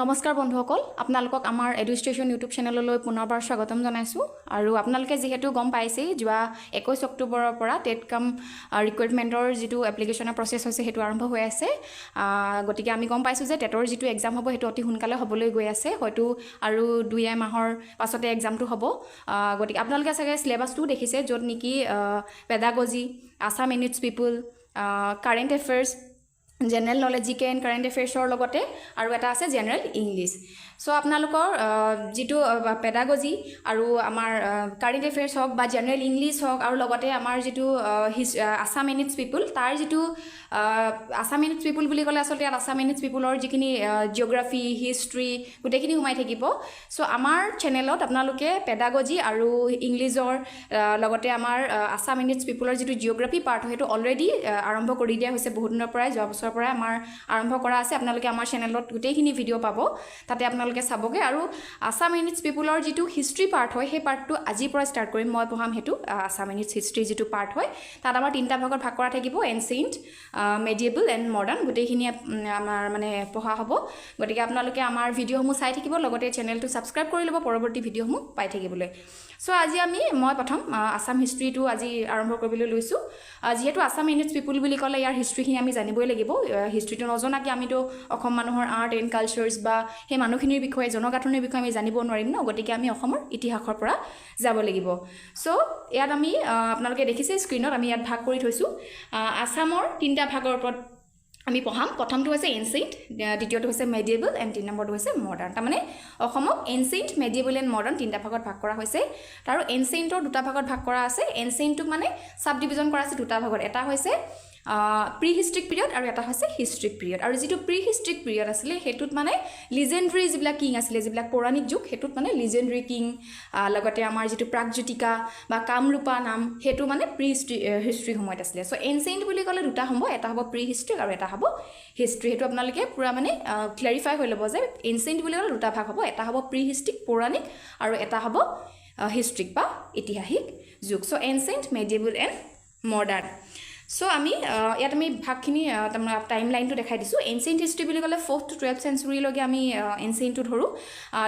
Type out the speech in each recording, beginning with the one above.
নমস্কাৰ বন্ধুসকল আপোনালোকক আমাৰ এডুষ্টেশ্যন ইউটিউব চেনেললৈ পুনৰবাৰ স্বাগতম জনাইছোঁ আৰু আপোনালোকে যেহেতু গম পাইছেই যোৱা 21 অক্টোবৰৰ পৰা টেট কাম ৰিক্ৰুইটমেণ্টৰ যিটো এপ্লিকেশ্যনৰ প্ৰচেছ হৈছে সেইটো আৰম্ভ হৈ আছে গতিকে আমি গম পাইছোঁ যে টেটৰ যিটো এক্সাম হ'ব সেইটো অতি সোনকালে হ'বলৈ গৈ আছে হয়তো আৰু 2 মাহৰ পাছতে এক্সামটো হ'ব গতিকে আপোনালোকে চাগে সিলেবাছটো দেখিছে য'ত নেকি pedagogy Assam and its people current affairs general knowledge GK and current এফেয়াৰ্ছৰ লগতে আৰু এটা আছে জেনেৰেল ইংলিছ সো আপোনালোকৰ যিটো পেডাগজি আৰু আমাৰ কাৰেণ্ট এফেয়াৰ্ছ হওক বা জেনেৰেল ইংলিছ হওক আৰু লগতে আমাৰ যিটো আসাম এণ্ড ইটছ পিপল তাৰ যিটো আসাম এণ্ড ইটছ পিপল বুলি ক'লে আচলতে ইয়াত আসাম এণ্ড ইটছ পিপলৰ যিখিনি জিঅ'গ্ৰাফি হিষ্ট্ৰী গোটেইখিনি সোমাই থাকিব সো আমাৰ চেনেলত আপোনালোকে পেডাগজি আৰু ইংলিছৰ লগতে আমাৰ আসাম এণ্ড ইটছ পিপলৰ যিটো জিঅ'গ্ৰাফি পাৰ্ট হয় সেইটো অলৰেডি আৰম্ভ কৰি দিয়া হৈছে বহুত দিনৰ পৰাই যোৱা বছৰৰ পৰাই আমাৰ আৰম্ভ কৰা আছে আপোনালোকে আমাৰ চেনেলত গোটেইখিনি ভিডিঅ' পাব তাতে আপোনালোকে চাবগে আৰু আসাম এণ্ড ইটছ পিপলৰ যিটো হিষ্ট্ৰী পাৰ্ট হয় সেই পাৰ্টটো আজিৰ পৰা ষ্টাৰ্ট কৰিম মই পঢ়াম সেইটো আসাম এণ্ড ইটছ হিষ্ট্ৰী যিটো পাৰ্ট হয় তাত আমাৰ 3টা ভাগত ভাগ কৰা থাকিব এনচিয়েণ্ট মেডিয়েবল এণ্ড মডাৰ্ণ গোটেইখিনি আমাৰ মানে পঢ়া হ'ব গতিকে আপোনালোকে আমাৰ ভিডিঅ'সমূহ চাই থাকিব লগতে চেনেলটো ছাবস্ক্ৰাইব কৰি ল'ব পৰৱৰ্তী ভিডিঅ'সমূহ পাই থাকিবলৈ সো আজি মই প্ৰথম আসাম হিষ্ট্ৰীটো আজি আৰম্ভ কৰিবলৈ লৈছোঁ যেহেতু আসাম এণ্ড ইটছ পিপল বুলি ক'লে ইয়াৰ হিষ্ট্ৰীখিনি আমি জানিবই লাগিব হিষ্ট্ৰীটো নজনাকৈ আমিতো অসম মানুহৰ আৰ্ট এণ্ড কালচাৰ্ছ বা সেই মানুহখিনিৰ বিষয়ে জনগাঁথনিৰ বিষয়ে আমি জানিব নোৱাৰিম ন গতিকে আমি অসমৰ ইতিহাসৰ পৰা যাব লাগিব সো ইয়াত আমি আপোনালোকে দেখিছে স্ক্ৰীনত আমি ইয়াত ভাগ কৰি থৈছোঁ আসামৰ 3টা ভাগৰ ওপৰত আমি পঢ়াম প্ৰথমটো হৈছে এনচিয়েণ্ট দ্বিতীয়টো হৈছে মেডিয়েবল এণ্ড 3 নম্বৰটো হৈছে মডাৰ্ণ তাৰমানে অসমক এনচিয়েণ্ট মেডিয়েবল এণ্ড মডাৰ্ণ 3টা ভাগত ভাগ কৰা হৈছে আৰু এনচিয়েণ্টৰ 2টা ভাগত ভাগ কৰা আছে এনচিয়েণ্টটোক মানে সাব ডিভিজন কৰা আছে 2টা ভাগত এটা হৈছে প্ৰি হিষ্ট্ৰিক পিৰিয়ড আৰু এটা হৈছে হিষ্ট্ৰিক পিৰিয়ড আৰু যিটো প্ৰি হিষ্ট্ৰিক পিৰিয়ড আছিলে সেইটোত মানে লিজেণ্ডাৰী যিবিলাক কিং আছিলে যিবিলাক পৌৰাণিক যুগ সেইটোত মানে লিজেণ্ডাৰী কিং লগতে আমাৰ যিটো প্ৰাগজ্যোতিকা বা কামৰূপা নাম সেইটো মানে প্ৰি হিষ্ট্ৰি সময়ত আছিলে সো এনচিয়েণ্ট বুলি ক'লে 2টা হ'ব এটা হ'ব প্ৰি হিষ্ট্ৰিক আৰু এটা হ'ব হিষ্ট্ৰি সেইটো আপোনালোকে পুৰা মানে ক্লেৰিফাই হৈ ল'ব যে এনচিয়েণ্ট বুলি ক'লে 2টা ভাগ হ'ব এটা হ'ব প্ৰি হিষ্ট্ৰিক পৌৰাণিক আৰু এটা হ'ব হিষ্ট্ৰিক বা ঐতিহাসিক যুগ so ancient medieval and modern so আমি ইয়াত আমি ভাগখিনি টাইম লাইনটো দেখাই দিছোঁ এনচিয়েণ্ট হিষ্ট্ৰী বুলি ক'লে 4th to 12th চেঞ্চুৰীলৈকে আমি এনচিয়েণ্টটো ধৰোঁ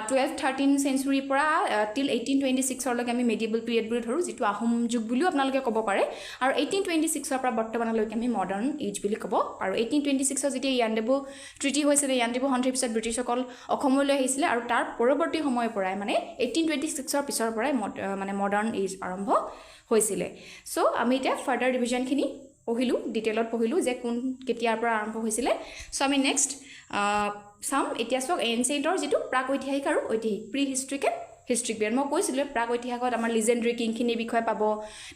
12-13 চেঞ্চুৰীৰ পৰা টিল 1826লৈকে আমি মেডিয়েবল পিৰিয়ড বুলি ধৰোঁ যিটো আহোম যুগ বুলিও আপোনালোকে ক'ব পাৰে আৰু 1826ৰ পৰা বৰ্তমানলৈকে আমি মডাৰ্ণ এজ বুলি ক'ব আৰু 1826ৰ যেতিয়া ইয়াণ্ডাবু ট্ৰিটি হৈছিলে ইয়াণ্ডাবু সন্ধিৰ পিছত ব্ৰিটিছসকল অসমলৈ আহিছিলে আৰু তাৰ পৰৱৰ্তী সময়ৰ পৰাই মানে 1826ৰ পিছৰ পৰাই মানে মডাৰ্ণ এজ আৰম্ভ হৈছিলে সো আমি এতিয়া ফাৰ্ডাৰ ডিভিজনখিনি পঢ়িলোঁ ডিটেইলত পঢ়িলোঁ যে কোন কেতিয়াৰ পৰা আৰম্ভ হৈছিলে সো আমি নেক্সট চাম এতিয়া চাওক এনচিয়েণ্টৰ যিটো প্ৰাক ঐতিহাসিক আৰু ঐতিহাসিক pre historic and historic period মই কৈছিলোঁ প্ৰাক ঐতিহাসিকত আমাৰ লিজেণ্ডাৰী কিংখিনিৰ বিষয়ে পাব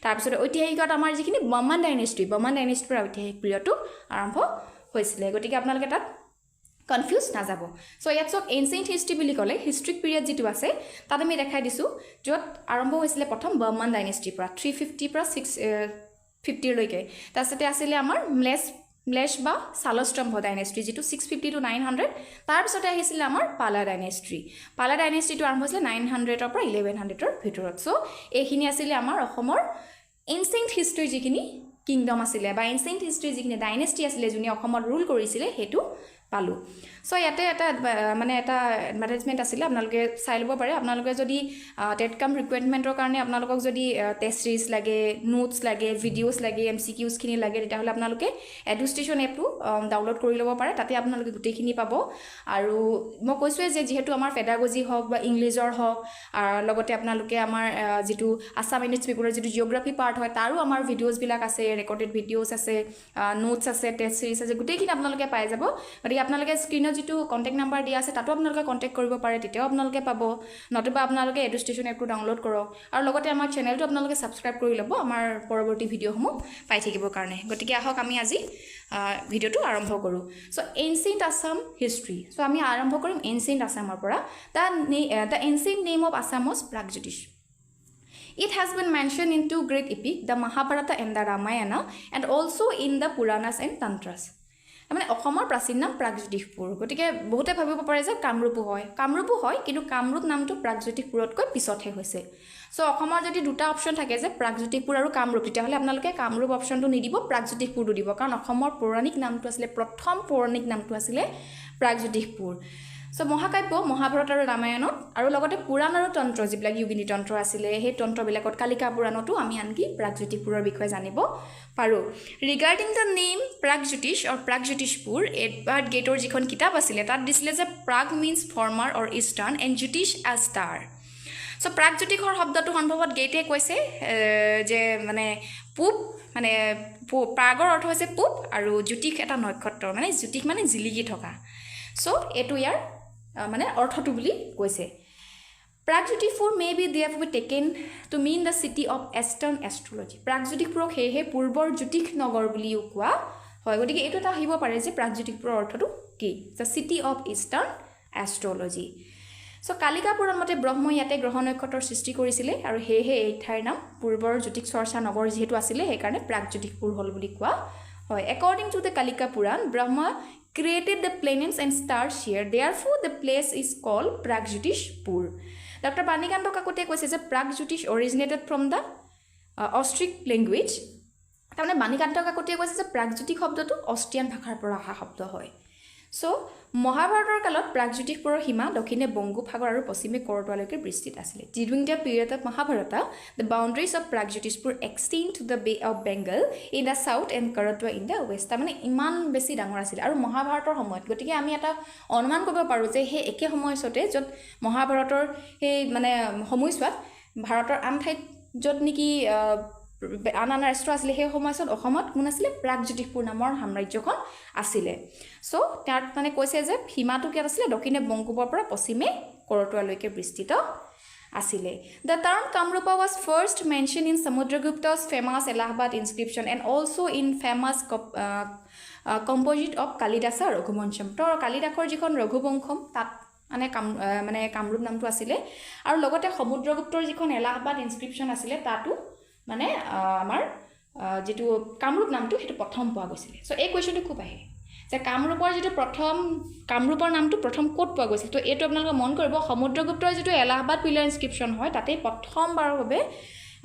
তাৰপিছত ঐতিহাসিকত আমাৰ যিখিনি বৰ্মন ডাইনেষ্টিৰ পৰা ঐতিহাসিক পিৰিয়ডটো আৰম্ভ হৈছিলে গতিকে আপোনালোকে তাত কনফিউজ নাযাব সো ইয়াত চাওক এনচিয়েণ্ট হিষ্ট্ৰী বুলি ক'লে হিষ্ট্ৰিক পিৰিয়ড যিটো আছে তাত আমি দেখাই দিছোঁ য'ত আৰম্ভ হৈছিলে প্ৰথম বৰ্মন ডাইনেষ্টিৰ পৰা 350 পৰা 650লৈকে তাৰপিছতে আছিলে আমাৰ ম্লেছ বা শালস্তম্ভ ডাইনেষ্টি যিটো 650 to 900 তাৰপিছতে আহিছিলে আমাৰ পালা ডাইনেষ্টিটো আৰম্ভ হৈছিলে 900ৰ পৰা 1100ৰ ভিতৰত সো এইখিনি আছিলে আমাৰ অসমৰ এনচিয়েণ্ট হিষ্ট্ৰীৰ যিখিনি কিংডম আছিলে বা এনচিয়েণ্ট হিষ্ট্ৰীৰ যিখিনি ডাইনেষ্টি আছিলে যোনে অসমত ৰুল কৰিছিলে সেইটো পালোঁ সো ইয়াতে এটা মানে এটা এডভাৰটাইজমেণ্ট আছিলে আপোনালোকে চাই ল'ব পাৰে আপোনালোকে যদি টেট কাম ৰিক্ৰুইটমেণ্টৰ কাৰণে আপোনালোকক যদি টেষ্ট চিৰিজ লাগে নোটছ লাগে ভিডিঅ'ছ লাগে MCQsখিনি লাগে তেতিয়াহ'লে আপোনালোকে এডুষ্টেশ্যন এপটো ডাউনলোড কৰি ল'ব পাৰে তাতে আপোনালোকে গোটেইখিনি পাব আৰু মই কৈছোঁৱে যে যিহেতু আমাৰ পেডাগজি হওক বা ইংলিছৰ হওক লগতে আপোনালোকে আমাৰ যিটো আসাম এণ্ড ইটছ পিপলৰ যিটো জিঅ'গ্ৰাফি পাৰ্ট হয় তাৰো আমাৰ ভিডিঅ'ছবিলাক আছে ৰেকৰ্ডেড ভিডিঅ'ছ আছে নোটছ আছে টেষ্ট চিৰিজ আছে গোটেইখিনি আপোনালোকে পাই যাব গতিকে আপোনালোকে স্ক্ৰীনত যিটো কণ্টেক্ট নাম্বাৰ দিয়া আছে তাতো আপোনালোকে কণ্টেক্ট কৰিব পাৰে তেতিয়াও আপোনালোকে পাব নতুবা আপোনালোকে এডুষ্টেশ্যন এপটো ডাউনলোড কৰক আৰু লগতে আমাৰ চেনেলটো আপোনালোকে ছাবস্ক্ৰাইব কৰি ল'ব আমাৰ পৰৱৰ্তী ভিডিঅ'সমূহ পাই থাকিবৰ কাৰণে গতিকে আহক আমি আজি ভিডিঅ'টো আৰম্ভ কৰোঁ so ancient Assam history so আমি আৰম্ভ কৰিম এনচিয়েণ্ট আসামৰ পৰা the ancient name of Assam was Pragjyotish. It has been mentioned in 2 Greek epics, the Mahabharata and the Ramayana, and also in the Puranas and Tantras. মানে অসমৰ প্ৰাচীন নাম প্ৰাগজ্যোতিষপুৰ গতিকে বহুতে ভাবিব পাৰে যে কামৰূপো হয় কিন্তু কামৰূপ নামটো প্ৰাগজ্যোতিষপুৰতকৈ পিছতহে হৈছে সো অসমৰ যদি 2টা অপশ্যন থাকে যে প্ৰাগজ্যোতিষপুৰ আৰু কামৰূপ তেতিয়াহ'লে আপোনালোকে কামৰূপ অপশ্যনটো নিদিব প্ৰাগজ্যোতিষপুৰটো দিব কাৰণ অসমৰ পৌৰাণিক নামটো আছিলে প্ৰথম পৌৰাণিক নামটো আছিলে প্ৰাগজ্যোতিষপুৰ সো মহাকাব্য মহাভাৰত আৰু ৰামায়ণত আৰু লগতে পুৰাণ আৰু তন্ত্ৰ যিবিলাক যোগিনী তন্ত্ৰ আছিলে সেই তন্ত্ৰবিলাকত কালিকা পুৰাণতো আমি আনকি প্ৰাগজ্যোতিষপুৰৰ বিষয়ে জানিব পাৰোঁ regarding the name Pragjyotish or Pragjyotishpur Edward গেটৰ যিখন কিতাপ আছিলে তাত দিছিলে যে Prag means former or eastern and jyotish a star so প্ৰাগজ্যোতিষৰ শব্দটো সম্ভৱত গেটে কৈছে যে মানে পূব মানে প্ৰাগৰ অৰ্থ হৈছে পূব আৰু জ্যোতিষ এটা নক্ষত্ৰ মানে জ্যোতিষ মানে জিলিকি থকা সো এইটো ইয়াৰ মানে অৰ্থটো বুলি কৈছে Pragjyotishpur may be therefore taken to mean the city of eastern astrology প্ৰাগজ্যোতিষপুৰক সেয়েহে পূৰ্বৰ জ্যোতিষ নগৰ বুলিও কোৱা হয় গতিকে এইটো এটা আহিব পাৰে যে প্ৰাগজ্যোতিষপুৰৰ অৰ্থটো কি the city of eastern astrology so Kalika Purana মতে ব্ৰহ্ম ইয়াতে গ্ৰহ নক্ষত্ৰৰ সৃষ্টি কৰিছিলে আৰু সেয়েহে এই ঠাইৰ নাম পূৰ্বৰ জ্যোতিষ চৰ্চা নগৰ যেহেতু আছিলে সেইকাৰণে প্ৰাগজ্যোতিষপুৰ হ'ল বুলি কোৱা হয় according to the Kalika Puran Brahma created the planets and stars here therefore the place is called Pragjyotishpur Dr. Banikanta Kakote কৈছে যে Pragjyotish originated from the Austric language তাৰমানে বাণীকান্ত কাকতিয়ে কৈছে যে প্ৰাগজ্যোতিষ শব্দটো অষ্ট্ৰিয়ান ভাষাৰ পৰা অহা শব্দ হয় সো মহাভাৰতৰ কালত প্ৰাগজ্যোতিষপুৰৰ সীমা দক্ষিণে বংগোপসাগৰ আৰু পশ্চিমে কৰতোৱালৈকে বিস্তৃত আছিল during the period of Mahabharata the boundaries of Pragjyotishpur extend to the bay of Bengal in the south and Karatoya in the west তাৰমানে ইমান বেছি ডাঙৰ আছিল আৰু মহাভাৰতৰ সময়ত গতিকে আমি এটা অনুমান কৰিব পাৰোঁ যে সেই একে সময়ছোৱাতে য'ত মহাভাৰতৰ সেই মানে সময়ছোৱাত ভাৰতৰ আন ঠাইত য'ত নেকি আন ৰাষ্ট্ৰ আছিলে সেই সময়ছোৱাত অসমত কোন আছিলে প্ৰাগজ্যোতিষপুৰ নামৰ সাম্ৰাজ্যখন আছিলে সো তাত মানে কৈছে যে সীমাটো কিয় আছিলে দক্ষিণে বংগোপৰ পৰা পশ্চিমে কৰতোৱালৈকে বিস্তৃত আছিলে the term Kamrupa was first mentioned in Samudragupta's famous Allahabad inscription and also in famous composite of Kalidasa Raghuvansham তো কালিদাসৰ যিখন ৰঘুবংশম তাত মানে কামৰূপ নামটো আছিলে আৰু লগতে সমুদ্ৰগুপ্তৰ যিখন এলাহাবাদ ইনস্ক্ৰিপশ্যন আছিলে তাতো মানে আমাৰ যেটো কামৰূপ নামটো হেতু প্ৰথম পোৱা গৈছিল সো এই কোৱেশ্চনটো খুব আহে যে কামৰূপৰ যেটো প্ৰথম কামৰূপৰ নামটো প্ৰথম কোট পোৱা গৈছিল তো এইটো আপোনালোকে মন কৰিব সমুদ্ৰগুপ্তৰ যেটো এলাহাবাদ পিলাৰ ইনস্ক্ৰিপশ্যন হয় তাতে প্ৰথমবাৰৰ বাবে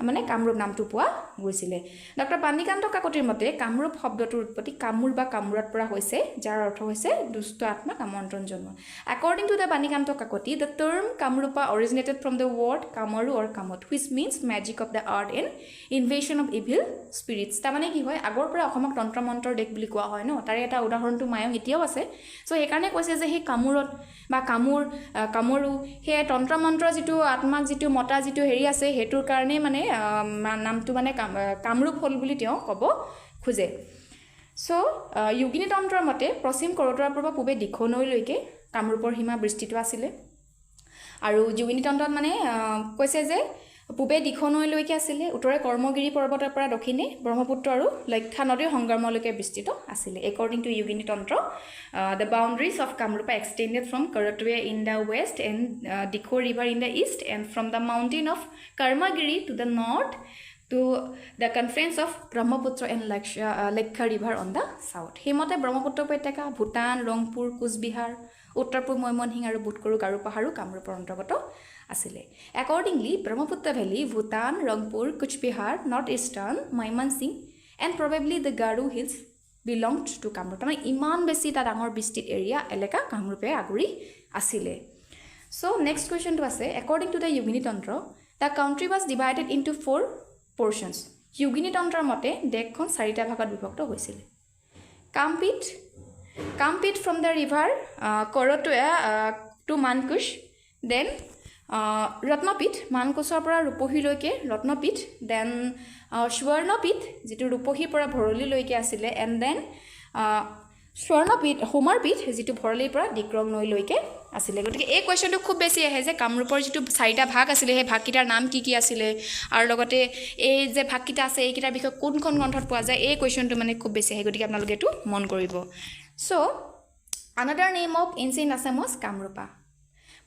মানে কামৰূপ নামটো পোৱা গৈছিল ডক্টৰ বাণীকান্ত কাকতিৰ মতে কামৰূপ শব্দটোৰ উৎপত্তি কামুৰ বা কামুৰাত পৰা হৈছে যাৰ অৰ্থ হৈছে দুষ্ট আত্মাক আমন্ত্ৰণ জনোৱা according to the Banikanta Kakati the term kamrupa originated from the word kamaru or kamot which means magic of the art and invasion of evil spirits তাৰমানে কি হয় আগৰ পৰা অসমক তন্ত্ৰ মন্ত্ৰৰ দেশ বুলি কোৱা হয় ন তাৰে এটা উদাহৰণটো মায়ং এতিয়াও আছে সো সেইকাৰণে কৈছে যে সেই কামুৰত বা কামৰু সেই তন্ত্ৰ মন্ত্ৰৰ যেটো আত্মাক যেটো মতা যেটো হেৰি আছে হেতুৰ কাৰণে মানে নামটো মানে কামৰূপ হল বুলি তেওঁ ক'ব খুজে সো যোগিনী তন্ত্ৰৰ মতে পশ্চিম কৰতোৱাৰ পৰা পূবে দিখনৈলৈকে কামৰূপৰ সীমা বিস্তৃত আছিলে আৰু যোগিনী তন্ত্ৰত মানে কৈছে যে পূবে দিখনৈলৈকে আছিলে উত্তৰে কৰ্মগিৰি পৰ্বতৰ পৰা দক্ষিণে ব্ৰহ্মপুত্ৰ আৰু লক্ষা নদীৰ সংগমলৈকে বিস্তৃত আছিলে according to যোগিনী তন্ত্ৰ the boundaries of Kamrupa extended from Karatwa in the west and Dikho river in the east and from the mountain of Karmagiri to the north to the confluence of Brahmaputra and Lekha river on the south হেমতে Brahmaputra উপত্যকা ভূটান ৰংপুৰ কোচবিহাৰ উত্তৰ-পূব ময়মনসিং আৰু বুটকৰু গাৰু পাহাৰো কামৰূপৰ অন্তৰ্গত আছিলে accordingly Brahmaputra valley Bhutan Rangpur Kuchbihar northeastern Mymensingh and probably the Garu hills belonged to Kamrup মানে ইমান বেছি তা ডাঙৰ বিস্তৃত এৰিয়া এলেকা কামৰূপে আগুৰি আছিলে so next question to আছে according to the যোগিনী তন্ত্ৰ the country was divided into 4 portions যোগিনী তন্ত্ৰৰ মতে দেশখন চাৰিটা ভাগত বিভক্ত হৈছিল Kampit from the river Korotwa to Mankush then Ratnapit Mankusar পৰা ৰূপহীলৈকে ৰত্নপীঠ then স্বৰ্ণপীঠ যেটো ৰূপহীৰ পৰা ভৰলীলৈকে আছিলে and then স্বৰ্ণপীঠ হোমাৰপীঠ যেটো ভৰলীৰ পৰা ডিক্ৰমনৈলৈকে আছিলে গতিকে এই কোৱেশ্চনটো খুব বেছি আহে যে কামৰূপৰ যেটো চাৰিটা ভাগ আছিলে সেই ভাগকিটাৰ নাম কি আছিলে আৰু লগতে এই যে ভাগকিটা আছে এইকিটাৰ বিষয়ে কোনখন গ্ৰন্থত পোৱা যায় এই কোৱেশ্চনটো মানে খুব বেছি আহে গতিকে আপোনালোকে এটো মন কৰিব so another name of ancient Assam was Kamrupa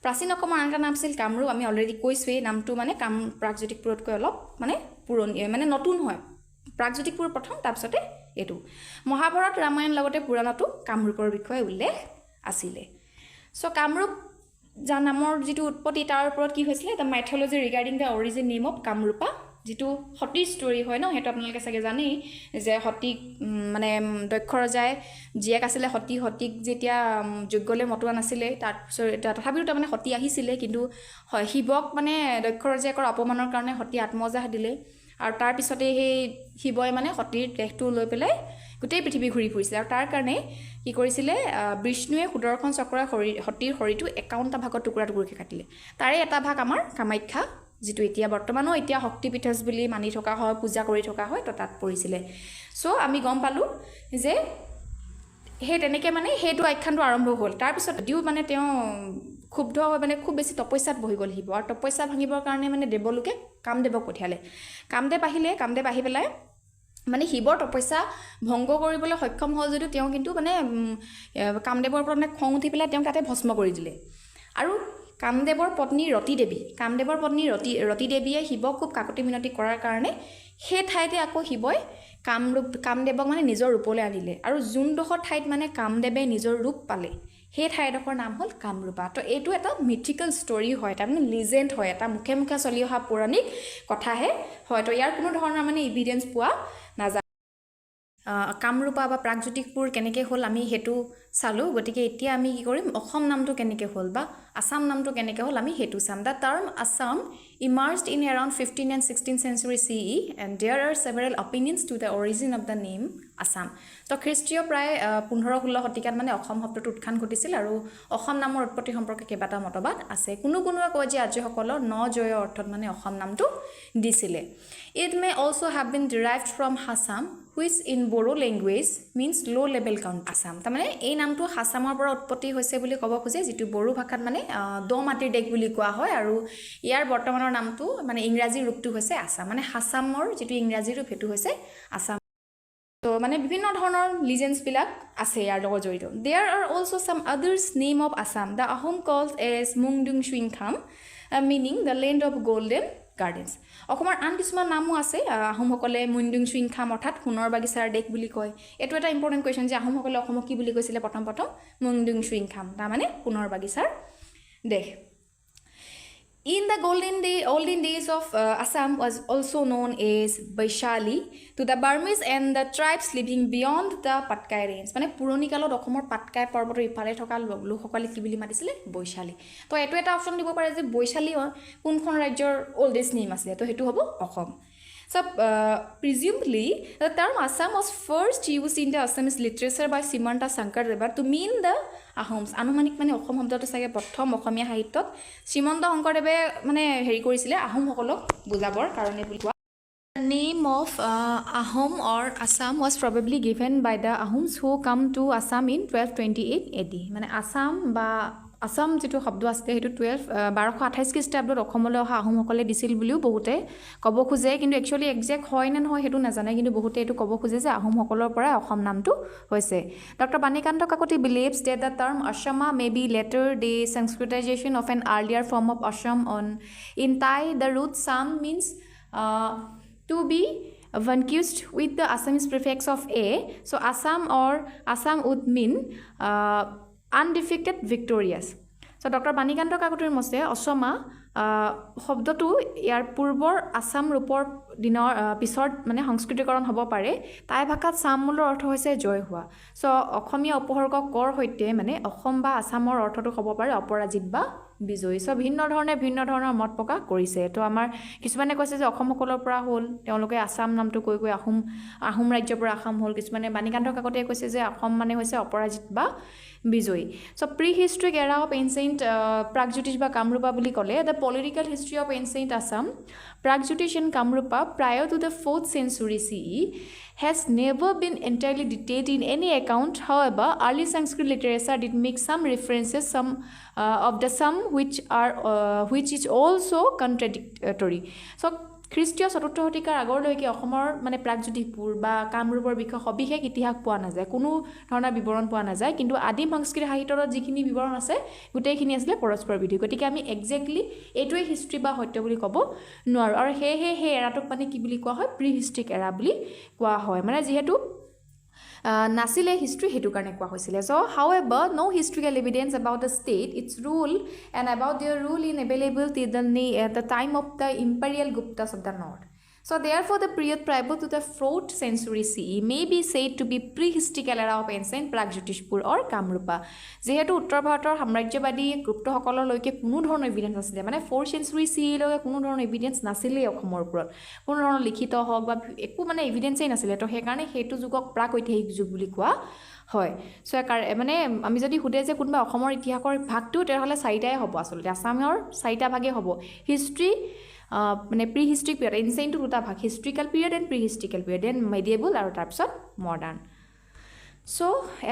প্ৰাচীন অসমৰ আন এটা নাম আছিল কামৰূপ আমি অলৰেডি কৈছোৱে নামটো মানে প্ৰাগজ্যোতিষপুৰতকৈ অলপ মানে পুৰণি মানে নতুন হয় প্ৰাগজ্যোতিষপুৰ প্ৰথম তাৰপিছতে এটো মহাভাৰত ৰামায়ণ লগতে পুৰাণতো কামৰূপৰ বিষয়ে উল্লেখ আছিলে সো কামৰূপ যা নামৰ যেটো উৎপত্তি তাৰ ওপৰত কি হৈছিলে the mythology regarding the origin name of Kamrupa যিটো সতীৰ ষ্টৰী হয় ন সেইটো আপোনালোকে চাগে জানেই যে সতীক মানে দক্ষ ৰজাই জীয়েক আছিলে সতীক যেতিয়া যজ্ঞলৈ মতোৱা নাছিলে তাৰপিছত তথাপিও তাৰমানে সতী আহিছিলে কিন্তু শিৱক মানে দক্ষ ৰজাই কৰা অপমানৰ কাৰণে সতী আত্মজাহ দিলে আৰু তাৰপিছতে সেই শিৱই মানে সতীৰ দেহটো লৈ পেলাই গোটেই পৃথিৱী ঘূৰি ফুৰিছিলে আৰু তাৰ কাৰণে কি কৰিছিলে বিষ্ণুৱে সুদৰ্শন চক্ৰই সতীৰ শৰীৰটো 51টা ভাগত টুকুৰা টুকুৰকৈ কাটিলে তাৰে এটা ভাগ আমাৰ কামাখ্যা যিটো এতিয়া বৰ্তমানো এতিয়া শক্তিপীঠ বুলি মানি থকা হয় পূজা কৰি থকা হয় তো তাত পৰিছিলে চ' আমি গম পালোঁ যে সেই তেনেকৈ মানে সেইটো আখ্যানটো আৰম্ভ হ'ল তাৰপিছত যদিও মানে তেওঁ ক্ষুব্ধ হৈ মানে খুব বেছি তপস্যাত বহি গ'ল শিৱ আৰু তপস্যা ভাঙিবৰ কাৰণে মানে দেৱলোকে কামদেৱক পঠিয়ালে কামদেৱ আহি পেলাই মানে শিৱৰ তপস্যা ভংগ কৰিবলৈ সক্ষম হ'ল যদিও তেওঁ কিন্তু মানে কামদেৱৰ ওপৰত মানে খং উঠি পেলাই তেওঁক তাতে ভস্ম কৰি দিলে আৰু কামদেৱৰ পত্নী ৰতি দেৱীয়ে শিৱক খুব কাকতি মিনতি কৰাৰ কাৰণে সেই ঠাইতে আকৌ শিৱই কামদেৱক মানে নিজৰ ৰূপলৈ আনিলে আৰু যোনডোখৰ ঠাইত মানে কামদেৱে নিজৰ ৰূপ পালে সেই ঠাইডোখৰ নাম হ'ল কামৰূপা তো এইটো এটা মিথিকেল ষ্টৰী হয় তাৰমানে লিজেণ্ড হয় এটা মুখে মুখে চলি অহা পৌৰাণিক কথাহে হয় তো ইয়াৰ কোনো ধৰণৰ মানে ইভিডেঞ্চ পোৱা নাযায় কামৰূপা বা প্ৰাগজ্যোতিষপুৰ কেনেকৈ হ'ল আমি সেইটো চালোঁ গতিকে এতিয়া আমি কি কৰিম অসম নামটো কেনেকৈ হ'ল বা আসাম নামটো কেনেকৈ হ'ল আমি সেইটো চাম the term Assam emerged in around 15th and 16th century CE and there are several opinions to the origin of the name Assam তো খ্ৰীষ্টীয় প্ৰায় 15-16 শতিকাত মানে অসম শব্দটো উত্থান ঘটিছিল আৰু অসম নামৰ উৎপত্তি সম্পৰ্কে কেইবাটা মতবাদ আছে কোনোৱে কয় যে আৰ্যসকলৰ নজয় অৰ্থত মানে অসম নামটো দিছিলে it may also have been derived from Assam which in Bodo language means low level count Assam তাৰমানে এই নামটো হাছামৰ পৰা উৎপত্তি হৈছে বুলি ক'ব খোজে যিটো বড়ো ভাষাত মানে দ মাটিৰ দেশ বুলি কোৱা হয় আৰু ইয়াৰ বৰ্তমানৰ নামটো মানে ইংৰাজী ৰূপটো হৈছে আসাম মানে হাছামৰ যিটো ইংৰাজী ৰূপ সেইটো হৈছে আসাম তো মানে বিভিন্ন ধৰণৰ লিজেণ্ডছবিলাক আছে ইয়াৰ লগত জড়িত there are also' some others name of Assam the Ahom calls as Mungdung Chungkham meaning the land of golden gardens অসমৰ আন কিছুমান নামো আছে আহোমসকলে মুংডুং চুইংখাম অৰ্থাৎ সোণৰ বাগিচাৰ দেশ বুলি কয় এইটো এটা ইম্পৰ্টেণ্ট কুৱেশ্যন যে আহোমসকলে অসমক কি বুলি কৈছিলে প্ৰথম মুংডুং চুইংখাম তাৰমানে সোণৰ বাগিচাৰ দেশ In the olden days of Assam was also known as Vaishali to the Burmese and the tribes living beyond the Patkai range. মানে পুৰণি কালত অসমৰ পাটকাই পৰ্বতৰ ইফালে থকা লোকসকলে কি বুলি মাতিছিলে বৈশালী তো এইটো এটা অপশ্যন দিব পাৰে যে বৈশালী কোনখন ৰাজ্যৰ ওল্ডেষ্ট নেম আছিলে তো সেইটো হ'ব Assam So, presumably, the term Assam was first used in the Assamese literature by Simanta Shankardeva to mean the Ahoms. আনুমানিক মানে অসম শব্দটো চাগে প্ৰথম অসমীয়া সাহিত্যত শ্ৰীমন্ত শংকৰদেৱে মানে হেৰি কৰিছিলে আহোমসকলক বুজাবৰ কাৰণে বুলি কোৱা The name of Ahom or Assam was probably given by the Ahoms who come to Assam in 1228 AD. মানে আসাম বা আসাম যিটো শব্দ আছে সেইটো 1228 খ্ৰীষ্টাব্দত অসমলৈ অহা আহোমসকলে দিছিল বুলিও বহুতে ক'ব খোজে কিন্তু একচুৱেলি একজেক্ট হয় নে নহয় সেইটো নাজানে কিন্তু বহুতে এইটো ক'ব খোজে যে আহোমসকলৰ পৰা অসম নামটো হৈছে doctor Banikanta Kakati believes that the term Assama may be later day Sanskritization of an earlier form of Assam on in Thai the root Sam means to be vanquished with the Assamese prefix of a so Assam or Assam would mean undefeated victorious so Dr. Banikanta কাকতিৰ মতে অসমা শব্দটো ইয়াৰ পূৰ্বৰ আসাম ৰূপৰ দিনৰ পিছত মানে সংস্কৃতিকৰণ হ'ব পাৰে তাই ভাষাত সাম মূলৰ অৰ্থ হৈছে জয় হোৱা সো অসমীয়া উপসৰ্গ কৰ হৈতে মানে অসম বা আসামৰ অৰ্থটো হ'ব পাৰে অপৰাজিত বা বিজয়ী সো ভিন্ন ধৰণৰ মত প্ৰকাশ কৰিছে তো আমাৰ কিছুমানে কৈছে যে অসমসকলৰ পৰা হ'ল তেওঁলোকে আসাম নামটো কৈ আহোম ৰাজ্যৰ পৰা আসাম হ'ল কিছুমানে বাণীকান্ত কাকতিয়ে কৈছে যে অসম মানে হৈছে অপৰাজিত বা বিজয়ী সো প্ৰি-হিষ্ট্ৰিক এৰা অফ এনচেণ্ট প্ৰাগজ্যোতিষ বা কামৰূপা বুলি ক'লে the political history of ancient Assam Pragjyotish in Kamrupa prior to the 4th century CE has never been entirely detailed in any account. However, early Sanskrit literature did make some references of the some which is also contradictory. So খ্ৰীষ্টীয় চতুৰ্থ শতিকাৰ আগৰলৈকে অসমৰ মানে প্ৰাগজ্যোতিষপুৰ বা কামৰূপৰ বিষয়ে সবিশেষ ইতিহাস পোৱা নাযায় কোনো ধৰণৰ বিৱৰণ পোৱা নাযায় কিন্তু আদিম সংস্কৃত সাহিত্যত যিখিনি বিৱৰণ আছে গোটেইখিনি আছিলে পৰস্পৰ বিৰোধী গতিকে আমি একজেক্টলি এইটোৱে হিষ্ট্ৰী বা সত্য বুলি ক'ব নোৱাৰোঁ আৰু সেই এৰাটোক মানে কি বুলি কোৱা হয় প্ৰি হিষ্ট্ৰিক এৰা বুলি কোৱা হয় মানে যিহেতু নাছিলে হিষ্ট্ৰী হেতু কাৰণে কোৱা হৈছিলে so however no historical evidence about the state its rule and about their rule in available till the time of the imperial Guptas of the north So therefore the period prior to the 4th century CE may be said to be prehistorical era of ancient Pragjotishpur or Kamrupa. যেহেতু উত্তৰ ভাৰতৰ সাম্ৰাজ্যবাদী গুপ্তসকললৈকে কোনো ধৰণৰ evidence নাছিলে মানে 4th century CE লৈকে কোনো ধৰণৰ এভিডেন্স নাছিলে অসমৰ ওপৰত কোনো ধৰণৰ লিখিত হওক বা একো মানে এভিডেন্সই নাছিলে তো সেইকাৰণে সেইটো যুগক প্ৰাগৈতিহাসিক যুগ বুলি কোৱা হয় সো মানে আমি যদি সুধে যে কোনবা অসমৰ ইতিহাসৰ ভাগটো তেতিয়াহ'লে চাৰিটাই হ'ব আচলতে আসামৰ চাৰিটা ভাগে হ'ব হিষ্ট্ৰী মানে প্ৰি হিষ্ট্ৰিক পিৰিয়ড এনসেন্ট দুটা ভাগ historical period and prehistorical period then medieval আৰু তাৰপিছত মডাৰ্ণ সো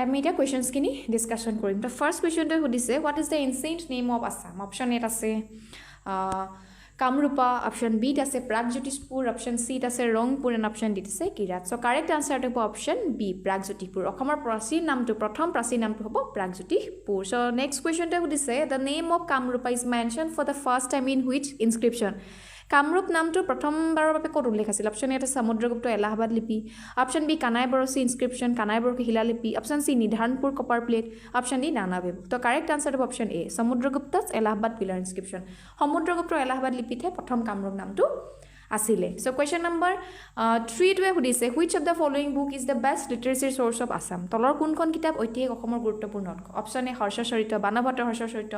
আমি এতিয়া কুৱেশ্যনছখিনি ডিছকাশ্যন কৰিম তো ফাৰ্ষ্ট কুৱেশ্যনটো সুধিছে what is the ancient name of Assam option এত আছে কামৰূপা অপশ্যন বিত আছে প্ৰাগজ্যোতিষপুৰ অপশ্যন চিত আছে ৰংপুৰ এণ্ড অপশ্যন ডিত আছে কিৰাত চ' কাৰেক্ট আনচাৰটো হ'ব অপশ্যন বি প্ৰাগজ্যোতিষপুৰ অসমৰ প্ৰাচীন নামটো প্ৰথম প্ৰাচীন নামটো হ'ব প্ৰাগজ্যোতিষপুৰ চ' নেক্সট কুৱেশ্যনটো সুধিছে the name of Kamarupa is mention for the first time in which inscription Kamrup নামটো প্ৰথমবাৰৰ বাবে ক'ত উল্লেখ আছিল অপশ্যন এ সমুদ্ৰগুপ্ত এলাহাবাদ লিপি option B Kanai Barsi inscription Kanai বৰকী শিলালিপি option C Nidhanpur copper plate option D নানাবেব তো কাৰেক্ট আনচাৰ হ'ব option A Samudragupta Allahabad pillar inscription Samudragupta Allahabad লিপিতহে প্ৰথম কামৰূপ নামটো আছিলে চ' কুৱেশ্যন নম্বৰ 3টোৱে সুধিছে which of the following book is the best literature source of Assam তলৰ কোনখন কিতাপ ঐতিহাসিক অসমৰ গুৰুত্বপূৰ্ণ অপশ্যন এ হৰ্ষচৰিত বানভট্টৰ হৰ্ষচৰিত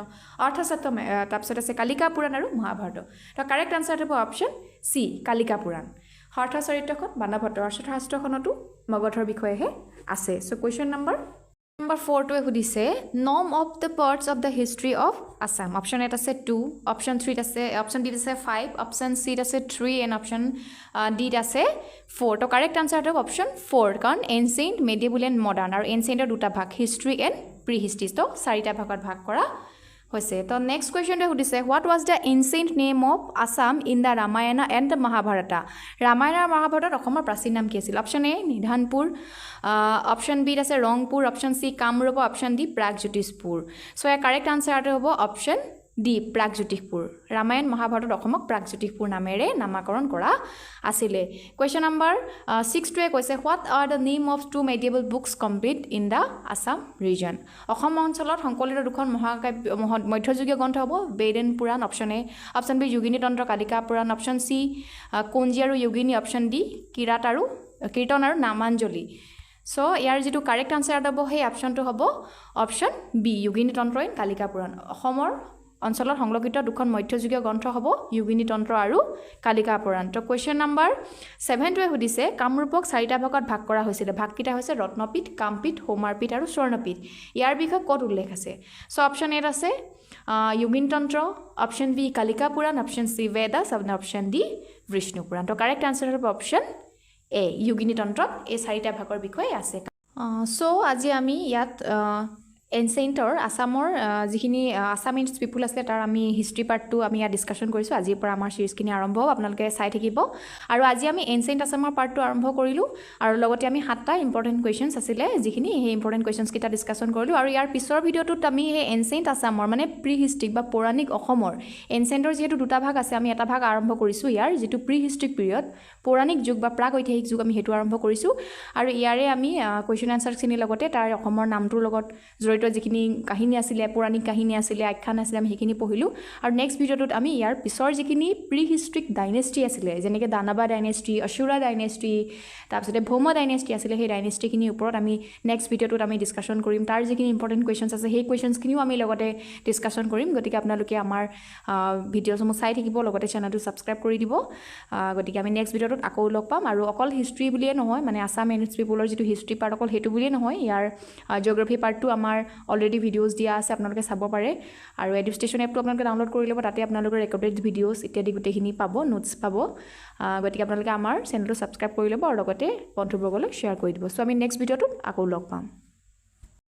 অৰ্থশাস্ত্ৰ তাৰপিছত আছে কালিকা পুৰাণ আৰু মহাভাৰত তো কাৰেক্ট আনচাৰ হ'ব অপশ্যন চি কালিকা পুৰাণ হৰ্ষচৰিত্ৰখন বানভট্টৰ অৰ্থশাস্ত্ৰখনতো মগধৰ বিষয়েহে আছে চ' কুৱেশ্যন নম্বৰ 4টোৱে সুধিছে নম of the parts of the history of Assam option এত আছে 2 অপশ্যন 3ত আছে অপশ্যন ডিত আছে 5 অপশ্যন চিত আছে 3 এণ্ড অপশ্যন ডিত আছে 4 তো কাৰেক্ট আনচাৰটো হ'ব অপশ্যন 4 কাৰণ এনচেণ্ট মেডিয়েবল এণ্ড মডাৰ্ণ আৰু এনচেণ্টৰ দুটা ভাগ হিষ্ট্ৰী এণ্ড প্ৰি হিষ্ট্ৰী তো চাৰিটা ভাগত ভাগ কৰা হৈছে তো নেক্সট কুৱেশ্যনটো সুধিছে what was the ancient name of Assam in the Ramayana and the Mahabharata Ramayana আৰু মহাভাৰতত অসমৰ প্ৰাচীন নাম কি আছিল option A Nidhanpur option B আছে Rangpur option C Kamrup option D Pragjyotishpur so' ইয়াৰ কাৰেক্ট আনচাৰটো হ'ব অপশ্যন ডি প্ৰাগজ্যোতিষপুৰ ৰামায়ণ মহাভাৰতত অসমক প্ৰাগজ্যোতিষপুৰ নামেৰে নামাকৰণ কৰা আছিলে কুৱেশ্যন নম্বৰ 6টোৱে কৈছে what are the name of 2 medieval books complete in the Assam region Assam অঞ্চলত সংকলিত দুখন মহাকাব্য মধ্যযুগীয় গ্ৰন্থ হ'ব Veda and Purana option A option B Yogini Tantra Kalika Purana option C কুঞ্জী আৰু যোগিনী অপশ্যন ডি কিৰাত আৰু কীৰ্তন আৰু নামাঞ্জলি চ' ইয়াৰ যিটো কাৰেক্ট আনচাৰ হ'ব সেই অপশ্যনটো হ'ব অপশ্যন বি যোগিনী তন্ত্ৰ ইন কালিকা পুৰাণ অসমৰ অঞ্চলত সংলগ্নিত দুখন মধ্যযুগীয় গ্ৰন্থ হ'ব যোগিনী তন্ত্ৰ আৰু কালিকা পুৰাণ তো কুৱেশ্যন নম্বৰ 7টোৱে সুধিছে কামৰূপক চাৰিটা ভাগত ভাগ কৰা হৈছিলে ভাগকেইটা হৈছে ৰত্নপীঠ কামপীঠ সৌমাৰপীঠ আৰু স্বৰ্ণপীঠ ইয়াৰ বিষয়ে ক'ত উল্লেখ আছে চ' অপশ্যন এত আছে Yogini Tantra option B Kalika Purana option C Vedas option D Vishnu Purana তো কাৰেক্ট আনচাৰ হ'ব অপশ্যন এ যোগিনী তন্ত্ৰত এই চাৰিটা ভাগৰ বিষয়ে আছে চ' আজি আমি ইয়াত এনচেণ্টৰ আছামৰ যিখিনি আছামিজ পিপুল আছে তাৰ আমি হিষ্ট্ৰী পাৰ্টটো আমি ইয়াত ডিছকাশ্যন কৰিছোঁ আজিৰ পৰা আমাৰ চিৰিজখিনি আৰম্ভ হ'ব আপোনালোকে চাই থাকিব আৰু আজি আমি এনচেণ্ট আছামৰ পাৰ্টটো আৰম্ভ কৰিলোঁ আৰু লগতে আমি 7টা ইম্পৰ্টেণ্ট কুৱেশ্যনছ আছিলে যিখিনি সেই ইম্পৰ্টেণ্ট কুৱেশ্যনছকেইটা ডিছকাশ্যন কৰিলোঁ আৰু ইয়াৰ পিছৰ ভিডিঅ'টোত আমি সেই এনচেণ্ট আছামৰ মানে প্ৰি হিষ্ট্ৰিক বা পৌৰাণিক অসমৰ এনচেণ্টৰ যিহেতু দুটা ভাগ আছে আমি এটা ভাগ আৰম্ভ কৰিছোঁ ইয়াৰ যিটো প্ৰি হিষ্ট্ৰিক পিৰিয়ড পৌৰাণিক যুগ বা প্ৰাগ ঐতিহাসিক যুগ আমি সেইটো আৰম্ভ কৰিছোঁ আৰু ইয়াৰে আমি কুৱেশ্যন এনচাৰখিনিৰ লগতে তাৰ অসমৰ নামটোৰ লগত জড়িত যিখিনি কাহিনী আছিলে পৌৰাণিক কাহিনী আছিলে আখ্যান আছিলে আমি সেইখিনি পঢ়িলোঁ আৰু নেক্সট ভিডিঅ'টোত আমি ইয়াৰ পিছৰ যিখিনি প্ৰি হিষ্ট্ৰিক ডাইনেষ্টি আছিলে যেনেকৈ দানৱা ডাইনেষ্টি অসুৰা ডাইনেষ্টি তাৰপিছতে ভৌম ডাইনেষ্টি আছিলে সেই ডাইনেষ্টিখিনিৰ ওপৰত আমি নেক্সট ভিডিঅ'টোত আমি ডিছকাশ্যন কৰিম তাৰ যিখিনি ইম্পৰ্টেণ্ট কুৱেশ্যনছ আছে সেই কুৱেশ্যনছখিনিও আমি লগতে ডিছকাশ্যন কৰিম গতিকে আপোনালোকে আমাৰ ভিডিঅ'সমূহ চাই থাকিব লগতে চেনেলটো ছাবস্ক্ৰাইব কৰি দিব গতিকে আমি নেক্সট ভিডিঅ'টোত আকৌ লগ পাম আৰু অকল হিষ্ট্ৰী বুলিয়ে নহয় মানে আছাম এনচ পিপুলৰ যিটো হিষ্ট্ৰী পাৰ্ট অকল সেইটো বুলিয়ে নহয় ইয়াৰ জিঅ'গ্ৰাফী পাৰ্টটো আমাৰ অলৰেডি ভিডিঅ'জ দিয়া আছে আপোনালোকে চাব পাৰে আৰু এডুষ্টেশ্যন এপটো আপোনালোকে ডাউনলোড কৰি ল'ব তাতে আপোনালোকৰ ৰেকৰ্ডেড ভিডিঅ'জ ইত্যাদি গোটেইখিনি পাব নোটছ পাব গতিকে আপোনালোকে আমাৰ চেনেলটো ছাবস্ক্ৰাইব কৰি ল'ব আৰু লগতে বন্ধুবৰ্গলৈ শ্বেয়াৰ কৰি দিব চ' আমি নেক্সট ভিডিঅ'টোত আকৌ লগ পাম